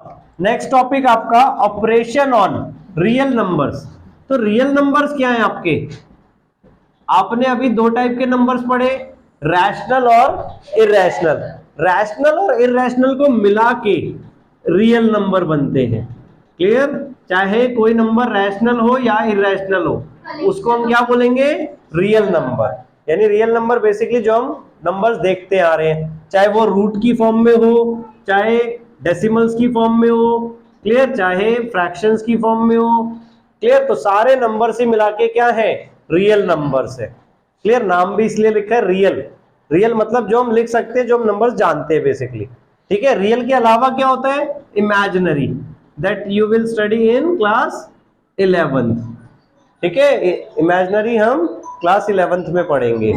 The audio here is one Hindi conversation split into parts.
नेक्स्ट टॉपिक आपका ऑपरेशन ऑन रियल नंबर्स। तो रियल नंबर्स क्या है आपके? आपने अभी दो टाइप के नंबर्स पढ़े, रैशनल और इरैशनल। रैशनल और इरैशनल को मिला के रियल नंबर बनते हैं। क्लियर? चाहे कोई नंबर रैशनल हो या इरैशनल हो, उसको हम क्या बोलेंगे? Real number. यानी रियल नंबर बेसिकली जो हम नंबर्स देखते आ रहे हैं, चाहे वो रूट की फॉर्म में हो, चाहे डेसिमल्स की फॉर्म में हो, क्लियर, चाहे फ्रैक्शंस की फॉर्म में हो, क्लियर। तो सारे नंबर से मिला के क्या है? रियल नंबर्स है। क्लियर? नाम भी इसलिए लिखा है रियल। रियल मतलब जो हम लिख सकते हैं, जो हम नंबर्स जानते हैं बेसिकली। ठीक है? रियल के अलावा क्या होता है? Imaginary, that you will study in class 11th। ठीक है? इमेजिनरी हम क्लास 11th में पढ़ेंगे।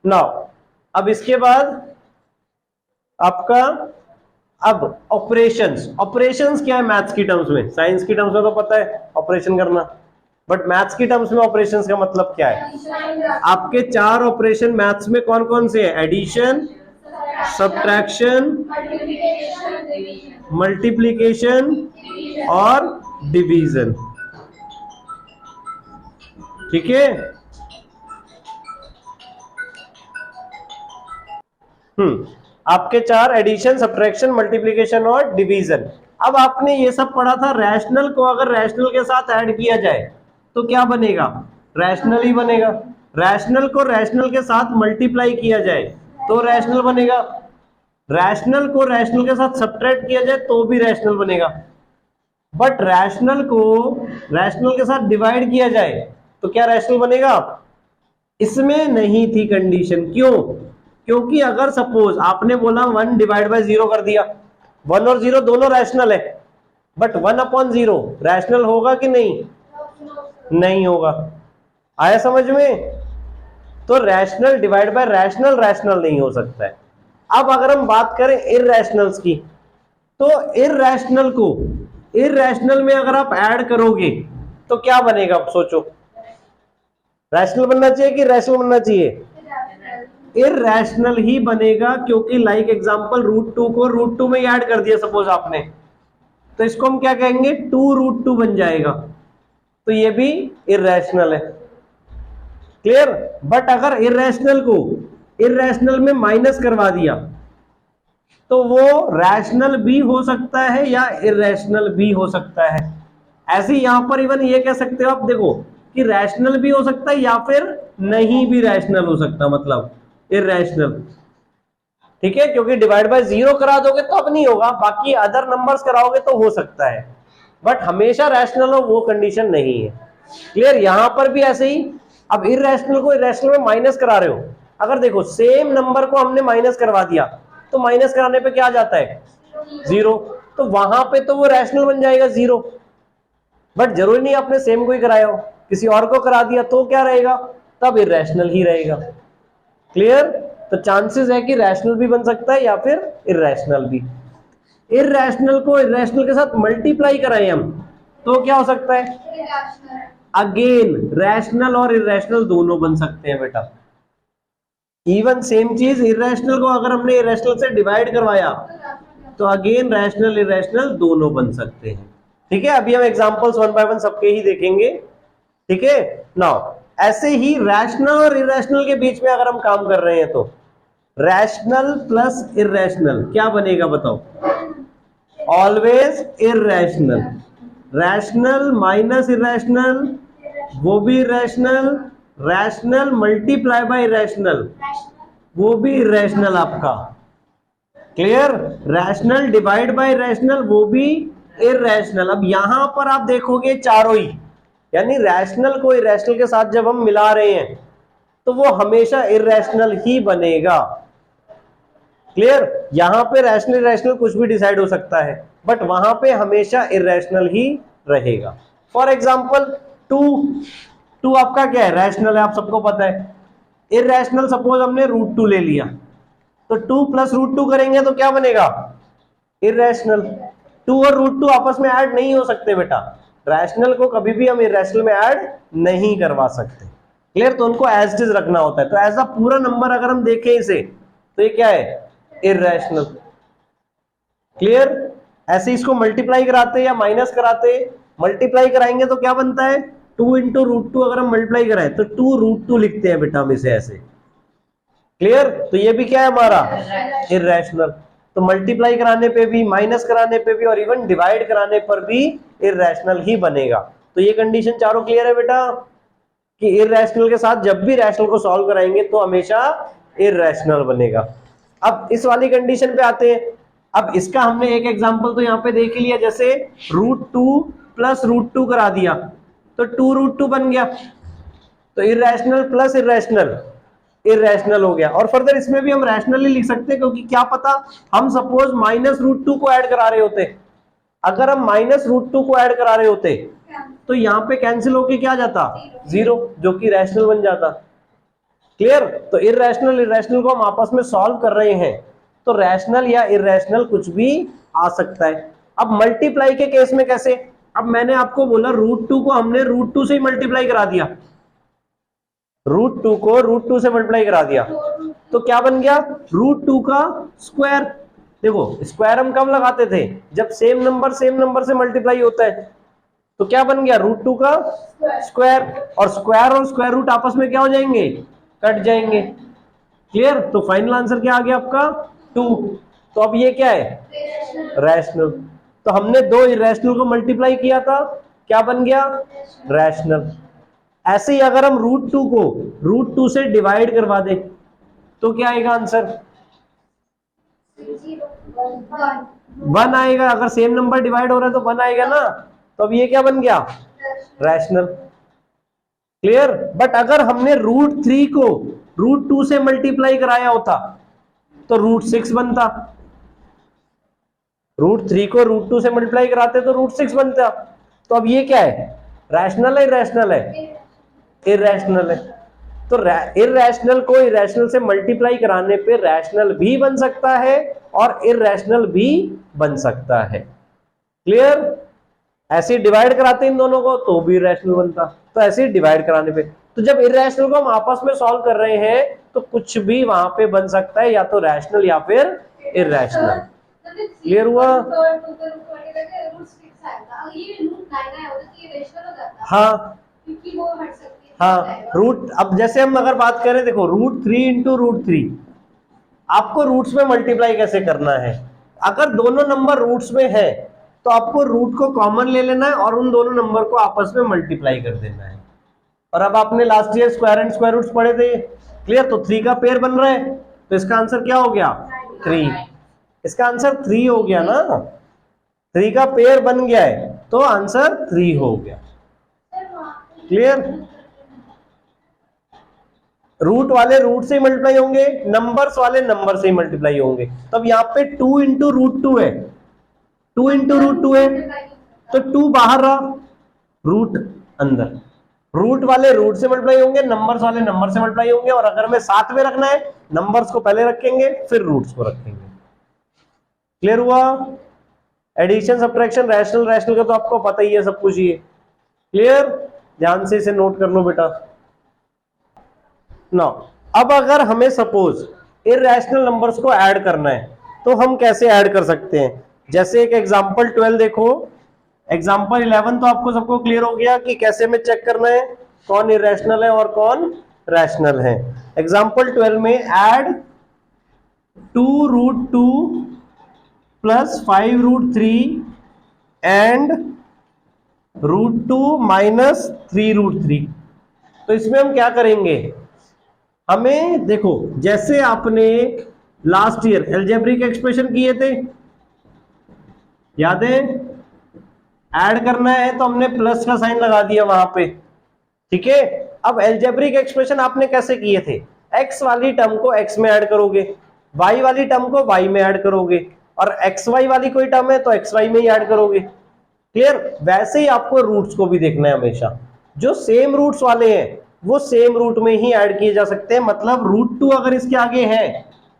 नाउ अब इसके बाद आपका अब ऑपरेशंस। ऑपरेशंस क्या है मैथ्स की टर्म्स में? साइंस की टर्म्स में तो पता है ऑपरेशन करना, बट मैथ्स की टर्म्स में ऑपरेशंस का मतलब क्या है? आपके चार ऑपरेशन मैथ्स में कौन कौन से हैं? एडिशन, सब्ट्रैक्शन, मल्टीप्लिकेशन और डिवीजन। ठीक है? आपके चार, एडिशन, सब्ट्रैक्शन, मल्टीप्लिकेशन और डिवीजन। अब आपने ये सब पढ़ा था। रैशनल को अगर रैशनल के साथ ऐड किया जाए तो क्या बनेगा? रैशनल ही बनेगा। रैशनल को रैशनल के साथ मल्टीप्लाई किया जाए तो रैशनल बनेगा। रैशनल को रैशनल के साथ सब्ट्रैक्ट किया जाए तो भी रैशनल बनेगा। बट रैशनल को रैशनल के साथ डिवाइड किया जाए तो क्या रैशनल बनेगा? इसमें नहीं थी कंडीशन। क्यों? क्योंकि अगर सपोज आपने बोला 1 डिवाइड बाय 0 कर दिया, 1 और 0 दोनों रैशनल है, बट 1 अपॉन 0 रैशनल होगा कि नहीं? नहीं होगा। आया समझ में? तो rational divide by rational rational नहीं हो सकता है। अब अगर हम बात करें इररैशनल्स की, तो इररैशनल को इररैशनल में अगर आप ऐड करोगे तो क्या बनेगा? सोचो, रैशनल बनना चाहिए कि रैशनल बनना चाहिए? इररैशनल ही बनेगा, क्योंकि लाइक एग्जांपल √2 को √2 में ऐड कर दिया सपोज आपने, तो इसको हम क्या कहेंगे? 2√2 बन जाएगा। तो ये भी इररैशनल है। क्लियर? बट अगर इररैशनल को इररैशनल में माइनस करवा दिया तो वो रैशनल भी हो सकता है या इररैशनल भी हो सकता है। ऐसे यहां पर इवन ये कह सकते हो आप, देखो, कि रैशनल भी हो सकता है या फिर नहीं भी रैशनल हो सकता, मतलब इररैशनल। ठीक है? क्योंकि डिवाइड बाय 0 करा दोगे तो अब नहीं होगा, बाकी अदर नंबर्स कराओगे तो हो सकता है, बट हमेशा रैशनल हो वो कंडीशन नहीं है। क्लियर? यहां पर भी ऐसे ही। अब इररैशनल को इररैशनल में माइनस करा रहे हो, अगर देखो सेम नंबर को हमने माइनस करवा दिया तो माइनस कराने पे क्या आ जाता है? 0। तो वहां पे तो वो रैशनल बन जाएगा 0, बट जरूरी नहीं आपने सेम को ही कराया हो, किसी और को करा दिया तो क्या रहेगा? तब इररैशनल ही रहेगा। क्लियर? तो चांसेस है कि रैशनल भी बन सकता है या फिर इररैशनल भी। इररैशनल को इररैशनल के साथ मल्टीप्लाई कराएं हम तो क्या हो सकता है? अगेन रैशनल और इररैशनल दोनों बन सकते हैं बेटा। इवन सेम चीज इररैशनल को अगर हमने इररैशनल से डिवाइड करवाया तो अगेन रैशनल इररैशनल दोनों बन सकते हैं। ठीक है? अभी हम एग्जांपल्स वन बाय वन सबके ही देखेंगे। ठीक है? नाउ ऐसे ही रैशनल और इररैशनल के बीच में अगर हम काम कर रहे हैं तो रैशनल प्लस इररैशनल क्या बनेगा बताओ? Always irrational. Rational minus irrational वो भी irrational. Rational multiply by irrational वो भी इररैशनल आपका। Clear? Rational divide by rational वो भी इररैशनल। अब यहां पर आप देखोगे चारों ही, यानी रैशनल को इररैशनल के साथ जब हम मिला रहे हैं तो वो हमेशा इररैशनल ही बनेगा। क्लियर? यहां पे रैशनल इररैशनल कुछ भी डिसाइड हो सकता है, बट वहां पे हमेशा इररैशनल ही रहेगा। फॉर एग्जांपल 2 आपका क्या है? रैशनल है, आप सबको पता है। इररैशनल सपोज हमने √2 ले लिया, तो 2 प्लस √2 करेंगे तो क्या बनेगा? इररैशनल। 2 और √2 आपस में ऐड नहीं हो सकते बेटा। रैशनल को कभी भी हम इररैशनल में ऐड नहीं करवा सकते। क्लियर? तो उनको एज इट इज रखना होता है। तो एज अ पूरा नंबर अगर हम देखें इसे तो ये क्या है? इररैशनल। क्लियर? ऐसे इसको मल्टीप्लाई कराते या माइनस कराते, मल्टीप्लाई कराएंगे तो क्या बनता है 2 इंटू रूट टू, अगर हम मल्टीप्लाई कराएं तो 2 रूट टू लिखते हैं बेटा हम इसे ऐसे। क्लियर? तो ये भी क्या है हमारा इर्रेशनल। तो मल्टीप्लाई कराने पे भी, माइनस कराने पे भी और इवन डिवाइड कराने पर भी इर्रेशनल ही बनेगा। तो ये कंडीशन चारों क्लियर है बेटा कि इर्रेशनल के साथ जब भी रैशनल को सॉल्व कराएंगे तो हमेशा इर्रेशनल बनेगा। अब इस वाली कंडीशन पे आते हैं। अब इसका हमने एक एग्जांपल तो यहाँ पे देख लिया, जैसे root two plus root two करा दिया तो 2 रूट टू बन गया, तो इर्रेशनल प्लस इर्रेशनल इर्रेशनल हो गया। और फर्दर इसमें भी हम रैशनली लिख सकते हैं, क्योंकि क्या पता हम सपोज माइनस रूट टू को ऐड करा रहे होते, अगर हम माइनस रूट टू को ऐड करा रहे होते तो यहाँ पे कैंसिल होके क्या जाता 0, जो कि रैशनल बन जाता। क्लियर? तो इर्रेशनल इर्रेशनल को हम आपस में सॉल्व कर रहे हैं, तो रैशनल या इर्रेशनल कुछ भी आ सकता है। अब मल्टीप्लाई के केस में कैसे? अब मैंने आपको बोला रूट टू को हमने रूट टू से ही मल्टीप्लाई करा दिया, रूट टू को रूट टू से मल्टीप्लाई करा दिया तो क्या बन गया रूट टू का स्क्वायर। देखो स्क्वायर हम कब लगाते थे? जब सेम नंबर से मल्टीप्लाई होता है। तो क्या बन गया रूट टू का स्क्वायर, और स्क्वायर रूट आपस में क्या हो जाएंगे कट जाएंगे। क्लियर? तो फाइनल आंसर क्या आ गया आपका 2। तो अब ये क्या है रैशनल। तो हमने दो इरेशनल को मल्टीप्लाई किया था, क्या बन गया रैशनल। ऐसे ही अगर हम रूट टू को रूट टू से डिवाइड करवा दे तो क्या आएगा आंसर 1 आएगा। अगर सेम नंबर डिवाइड हो रहा है तो 1 आएगा ना, तो अब ये क्या बन गया रैशनल। क्लियर? बट अगर हमने रूट थ्री को रूट टू से मल्टीप्लाई कराया होता तो रूट 6 बनता। रूट थ्री को रूट टू से मल्टीप्लाई कराते तो रूट 6 बनता। तो अब ये क्या है रैशनल है इरैशनल है इरैशनल है। तो इरैशनल को इरैशनल से मल्टीप्लाई कराने पे रैशनल भी बन सकता है और इरैशनल भी बन सकता है। क्लियर? ऐसे डिवाइड कराते इन दोनों को तो भी इरैशनल बनता, तो ऐसे डिवाइड कराने पे। तो जब इरैशनल को हम आपस में सॉल्व कर रहे हैं तो कुछ भी वहां पे बन सकता है, या तो रैशनल या फिर इरैशनल। क्लियर हुआ? हाँ हाँ रूट, अब जैसे हम अगर बात करें देखो root three into root three, आपको रूट्स में मल्टीप्लाई कैसे करना है? अगर दोनों नंबर रूट्स में है तो आपको रूट को कॉमन ले लेना है और उन दोनों नंबर को आपस में मल्टीप्लाई कर देना है। और अब आपने last year square and square roots पढ़े थे। क्लियर? तो 3 का पेयर बन रहा है तो इसका आंसर क्या हो गया 3। इसका आंसर 3 हो गया ना, 3 का पेयर बन गया है तो आंसर 3 हो गया। क्लियर? रूट वाले रूट से मल्टीप्लाई होंगे, नंबर्स वाले नंबर से मल्टीप्लाई होंगे। तब यहाँ पे 2 इंटू रूट टू है, 2 इंटू रूट टू है तो 2 बाहर रहा, रूट अंदर। रूट वाले रूट से मल्टीप्लाई होंगे, नंबर्स वाले नंबर से मल्टीप्लाई होंगे। और अगर हमें साथ में रखना है नंबर्स को पहले रखेंगे फिर रूट्स को रखेंगे। क्लियर हुआ? एडिशन सब्ट्रैक्शन रैशनल रैशनल का तो आपको पता ही है सब कुछ ही है। क्लियर? ध्यान से इसे नोट कर लो बेटा। ना अब अगर हमें सपोज इरैशनल नंबर्स को ऐड करना है तो हम कैसे ऐड कर सकते हैं? जैसे एक एग्जांपल 12 देखो, एग्जांपल 11 तो आपको सबको क्लियर हो गया कि कैसे में चेक करना है कौन इरैशनल है और कौन रैशनल है। एग्जांपल 12 में add 2 root 2 plus 5 root 3 and root 2 minus 3 root 3। तो इसमें हम क्या करेंगे? हमें देखो जैसे आपने लास्ट ईयर अलजेब्रिक एक्सप्रेशन किए थे, याद है? ऐड करना है तो हमने प्लस का साइन लगा दिया वहां पे। ठीक है? अब अलजेब्रिक एक्सप्रेशन आपने कैसे किए थे? एक्स वाली टर्म को एक्स में ऐड करोगे, वाई वाली टर्म को वाई में ऐड करोगे, और एक्स वाई वाली कोई टर्म है तो एक्स वाई में ही ऐड करोगे। क्लियर? वैसे ही आपको रूट्स को भी देखना है हमेशा, जो सेम रूट्स वाले हैं वो सेम रूट में ही ऐड किए जा सकते हैं। मतलब रूट 2 अगर इसके आगे है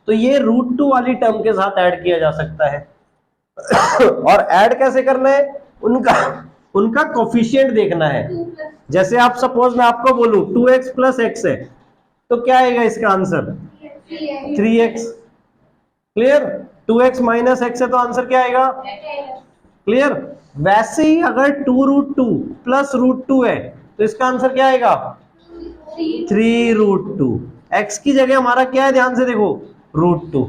तो ये रूट 2 वाली टर्म के साथ ऐड किया जा सकता है। और ऐड कैसे करना है? उनका कोफिशिएंट देखना है। जैसे आप सपोज मैं आपको बोलूं 2x प्लस एक्स है तो क्या आएगा इसका answer 3x। Clear? 2x minus x है तो आंसर क्या आएगा? क्लियर? वैसे ही अगर 2√2 प्लस √2 है तो इसका आंसर क्या आएगा? 3√2। x की जगह हमारा क्या है, ध्यान से देखो, √2।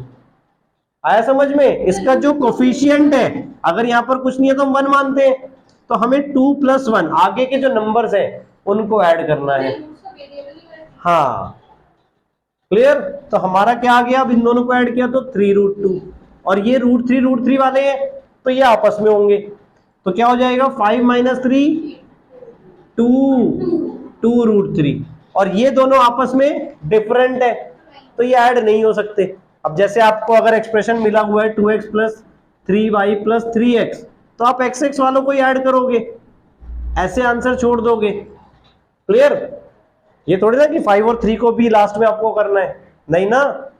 आया समझ में? इसका जो कोफिशिएंट है, अगर यहां पर कुछ नहीं है तो हम 1 मानते हैं, तो हमें 2 + 1 आगे के जो नंबर्स है उनको ऐड करना है। हाँ, क्लियर? तो हमारा क्या आ गया, अब इन दोनों को ऐड किया तो 3√2, और ये √3 वाले हैं तो ये आपस में होंगे, तो क्या हो जाएगा? 5 - 3 2√3, और ये दोनों आपस में डिफरेंट है तो ये ऐड नहीं हो सकते। अब जैसे आपको अगर एक्सप्रेशन मिला हुआ है 2x + 3y + 3x, तो आप x वालों को ही ऐड करोगे, ऐसे आंसर छोड़ दोगे। क्लियर? ये थोड़ी ना कि 5 और 3 को भी लास्ट में आपको करना है, नहीं ना।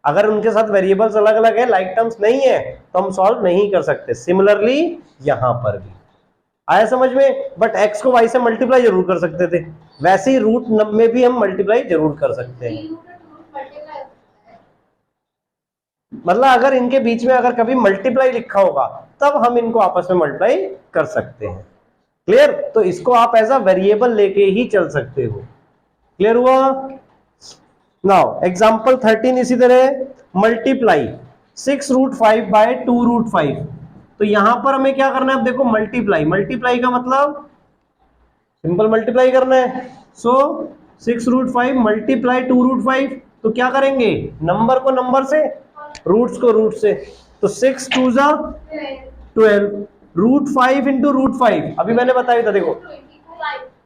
अगर उनके साथ वेरिएबल्स अलग अलग है, लाइक टर्म्स नहीं है, तो हम सॉल्व नहीं कर सकते। सिमिलरली यहां पर भी आया समझ में? बट x को y से मल्टीप्लाई जरूर कर सकते थे, वैसे ही रूट में भी हम मल्टीप्लाई जरूर कर सकते हैं। मतलब अगर इनके बीच में अगर कभी मल्टीप्लाई लिखा होगा तब हम इनको आपस में मल्टीप्लाई कर सकते हैं। क्लियर? तो इसको आप एज अ वेरिएबल लेके ही चल सकते हो। क्लियर हुआ? नाउ एग्जांपल 13 इसी तरह, मल्टीप्लाई 6√5 बाय 2√5। तो यहां पर हमें क्या करना है? अब देखो, मल्टीप्लाई का मतलब सिंपल मल्टीप्लाई करना है। सो 6√5 मल्टीप्लाई 2√5, तो क्या करेंगे? नंबर को नंबर से, रूट्स को रूट से, तो 6 2 12, √5 × √5 अभी मैंने बताया था, देखो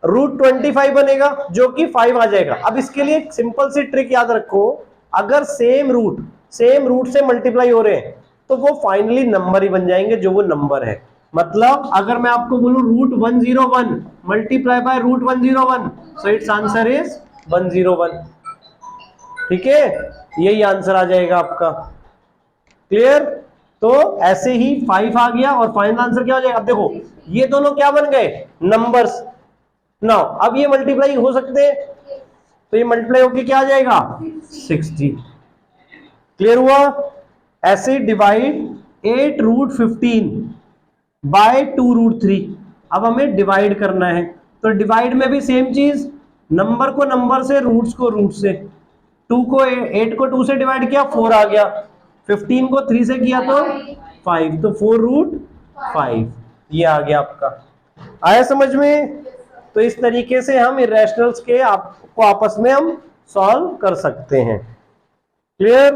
√25 बनेगा जो कि 5 आ जाएगा। अब इसके लिए सिंपल सी ट्रिक याद रखो, अगर सेम रूट से मल्टीप्लाई हो रहे हैं तो वो फाइनली नंबर ही बन जाएंगे जो वो नंबर है। मतलब अगर मैं आपको बोलूं √101 multiply by √101, so it's answer is 101। ठीक है, यही आंसर आ जाएगा आपका। क्लियर? तो ऐसे ही 5 आ गया और फाइनल आंसर क्या हो जाएगा? अब देखो, ये दोनों क्या बन गए? नंबर्स। नाउ अब ये मल्टीप्लाई हो सकते हैं, तो ये मल्टीप्लाई होके क्या आ जाएगा? 60। क्लियर हुआ? ऐसे डिवाइड 8√15 बाय 2√3। अब हमें डिवाइड करना है, तो डिवाइड में भी सेम चीज, नंबर को नंबर से, रूट्स को रूट से। 8 को 2 से डिवाइड किया, 4 आ गया। 15 को 3 से किया तो 5, तो 4√5 ये आ गया आपका। आया समझ में? तो इस तरीके से हम इरेशनल्स के आपको आपस में हम सॉल्व कर सकते हैं। क्लियर?